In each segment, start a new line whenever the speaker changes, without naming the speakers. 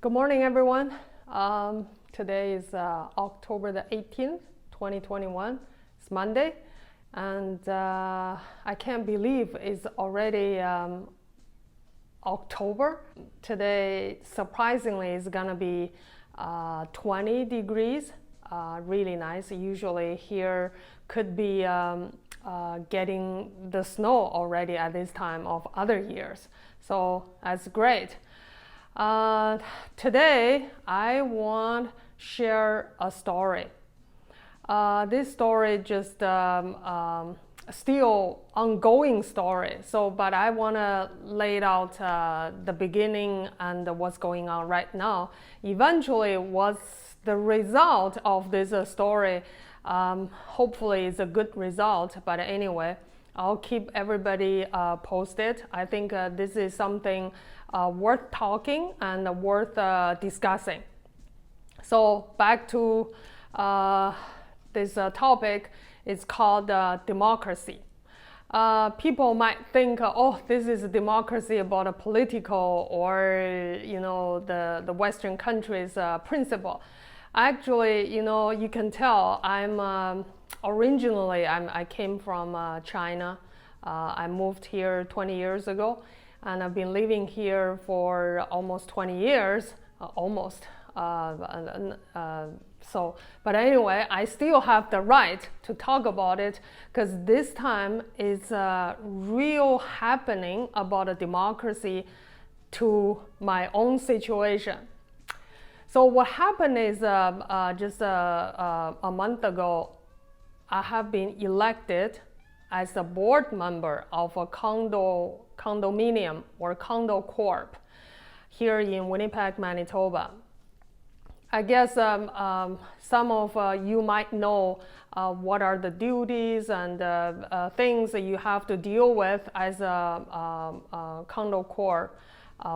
Good morning, everyone. Today is October the 18th, 2021. It's Monday, and I can't believe it's already October. Today, surprisingly, is gonna be 20 degrees. Really nice. Usually here could be getting the snow already at this time of other years. So that's great. Today, I want to share a story. This story just still ongoing story. But I want to lay it out the beginning and what's going on right now. Eventually, what's the result of this story? Hopefully, it's a good result. But anyway, I'll keep everybody posted. I think this is something worth talking and worth discussing. So back to this topic. It's called democracy. People might think, oh, this is a democracy about a political or the Western countries' principle. Actually, you can tell I'm originally I came from China. I moved here 20 years ago, and I've been living here for almost 20 years. But anyway, I still have the right to talk about it because this time is real happening about a democracy to my own situation. So what happened is just a month ago, I have been elected as a board member of a condominium or condo corp here in Winnipeg, Manitoba. I guess some of you might know what are the duties and things that you have to deal with as a condo corp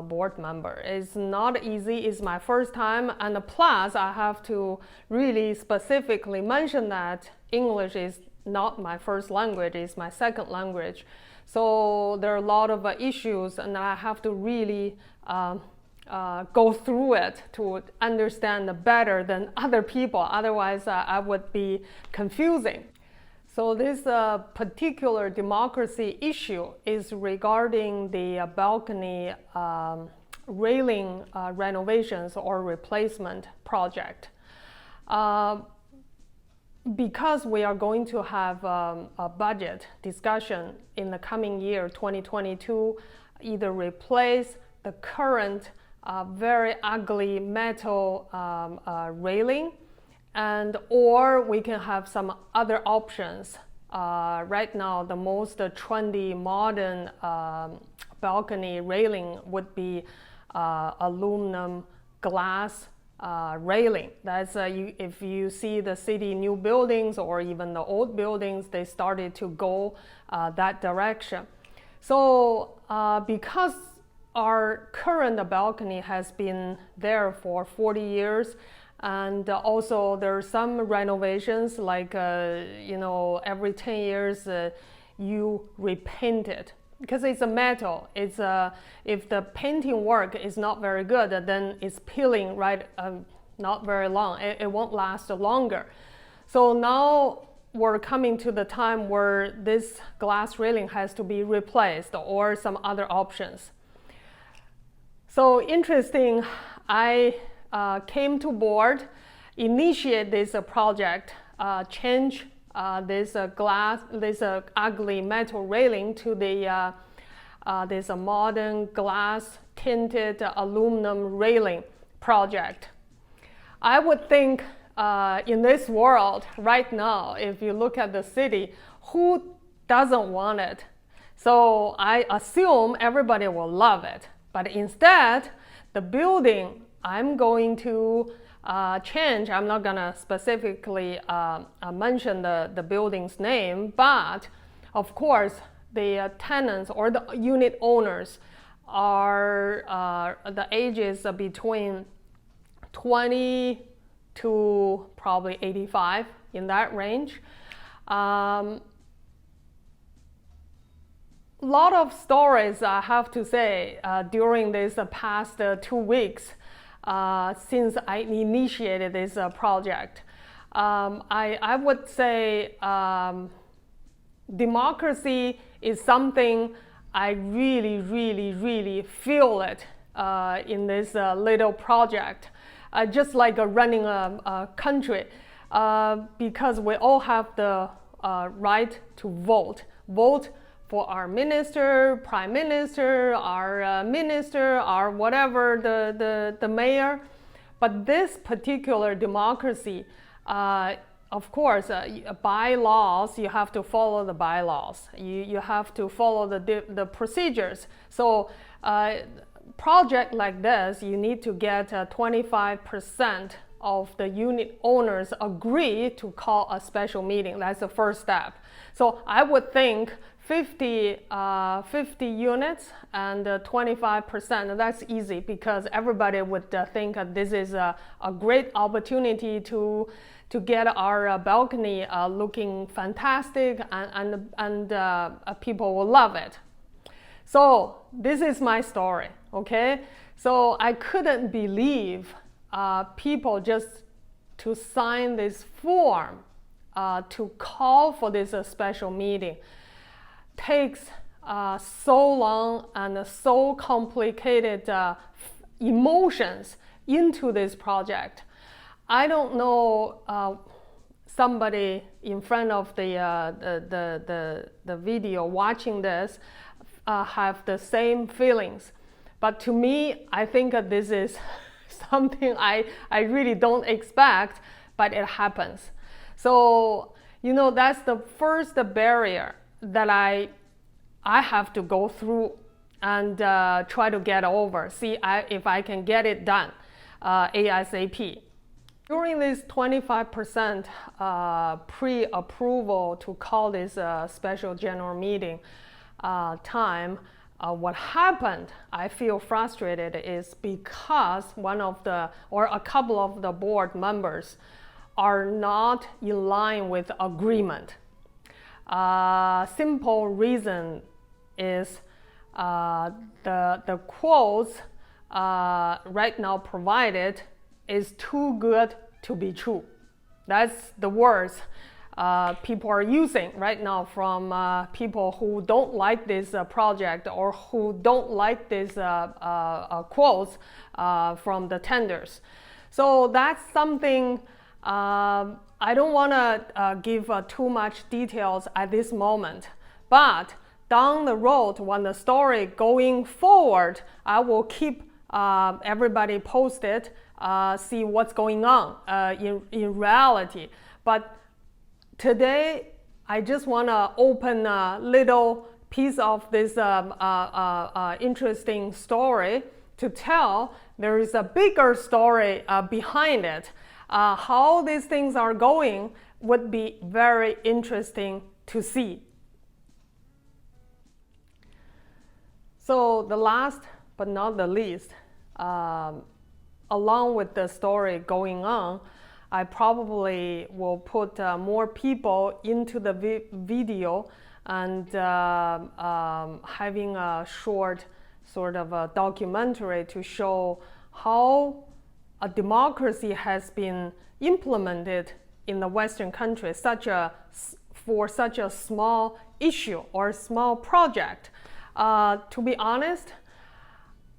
board member. It's not easy. It's my first time, and plus I have to really specifically mention that English is not my first language, it's my second language. So there are a lot of issues, and I have to really go through it to understand better than other people. Otherwise, I would be confusing. So this particular democracy issue is regarding the balcony railing renovations or replacement project. Because we are going to have a budget discussion in the coming year, 2022, either replace the current very ugly metal railing, and or we can have some other options. Right now, the most trendy modern balcony railing would be aluminum glass railing. That's if you see the city new buildings or even the old buildings, they started to go that direction. So because our current balcony has been there for 40 years, and also there are some renovations like every 10 years you repaint it because it's a metal. It's if the painting work is not very good, then it's peeling right not very long. It won't last longer. So now we're coming to the time where this glass railing has to be replaced or some other options. So interesting, I came to board, initiate this project, change this ugly metal railing to the this modern glass tinted aluminum railing project. I would think in this world right now, if you look at the city, who doesn't want it? So I assume everybody will love it. But instead, the building I'm going to change. I'm not gonna specifically mention the building's name, but of course the tenants or the unit owners are the ages between 20 to probably 85, in that range. Lot of stories I have to say during this past 2 weeks. since I initiated this project. I would say democracy is something I really feel it in this little project, just like running a country, because we all have the right to vote for our minister, prime minister, our minister, our whatever, the mayor. But this particular democracy, of course, bylaws, you have to follow the bylaws. You have to follow the procedures. So project like this, you need to get 25% of the unit owners agree to call a special meeting. That's the first step. So I would think 50 units and 25%, that's easy because everybody would think this is a great opportunity to get our balcony looking fantastic, and people will love it. So this is my story, okay? So I couldn't believe people just to sign this form to call for this special meeting takes so long and so complicated emotions into this project. I don't know somebody in front of the video watching this have the same feelings, but to me, I think this is something I really don't expect, but it happens. So that's the first barrier that I have to go through and try to get over. See if I can get it done ASAP. During this 25% pre-approval to call this special general meeting time, what happened, I feel frustrated, is because a couple of the board members are not in line with agreement. Simple reason is the quotes right now provided is too good to be true. That's the words people are using right now from people who don't like this project or who don't like these quotes from the tenders. So that's something I don't want to give too much details at this moment, but down the road, when the story going forward, I will keep everybody posted, see what's going on in reality. But today, I just want to open a little piece of this interesting story to tell. There is a bigger story behind it. How these things are going would be very interesting to see. So the last but not the least, along with the story going on, I probably will put more people into the video and having a short sort of a documentary to show how a democracy has been implemented in the Western countries, for such a small issue or small project. To be honest,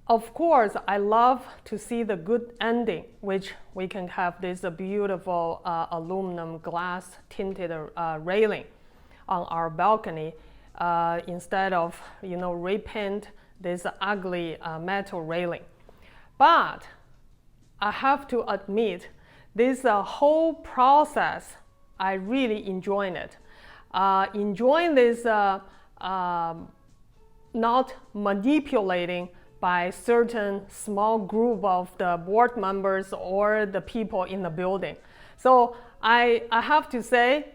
of course, I love to see the good ending, which we can have this beautiful aluminum glass tinted railing on our balcony instead of repaint this ugly metal railing. But I have to admit, this whole process, I really enjoyed it. Enjoying this not manipulating by certain small group of the board members or the people in the building. So I have to say,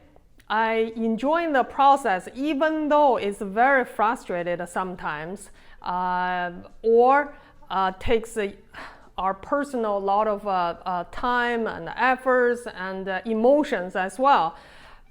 I enjoy the process, even though it's very frustrated sometimes, or takes our personal lot of time and efforts and emotions as well.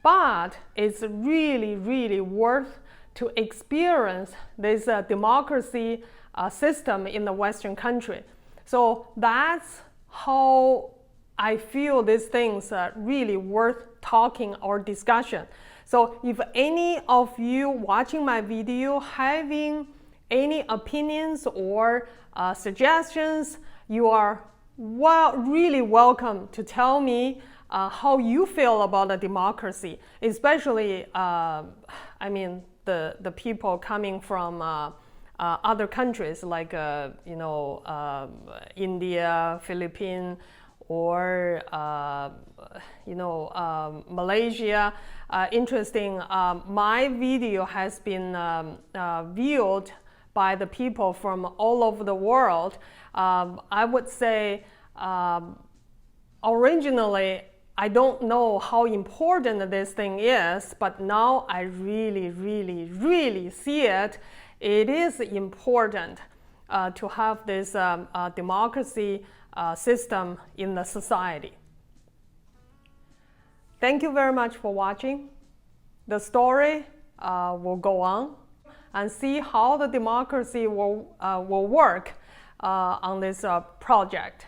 But it's really worth to experience this democracy system in the Western country. So that's how I feel these things are really worth talking or discussion. So if any of you watching my video having any opinions or suggestions, you are really welcome to tell me how you feel about the democracy, especially the people coming from other countries like India, Philippines, or Malaysia. Interesting. My video has been viewed by the people from all over the world. I would say originally I don't know how important this thing is, but now I really see it. It is important to have this democracy system in the society. Thank you very much for watching. The story will go on and see how the democracy will work on this project.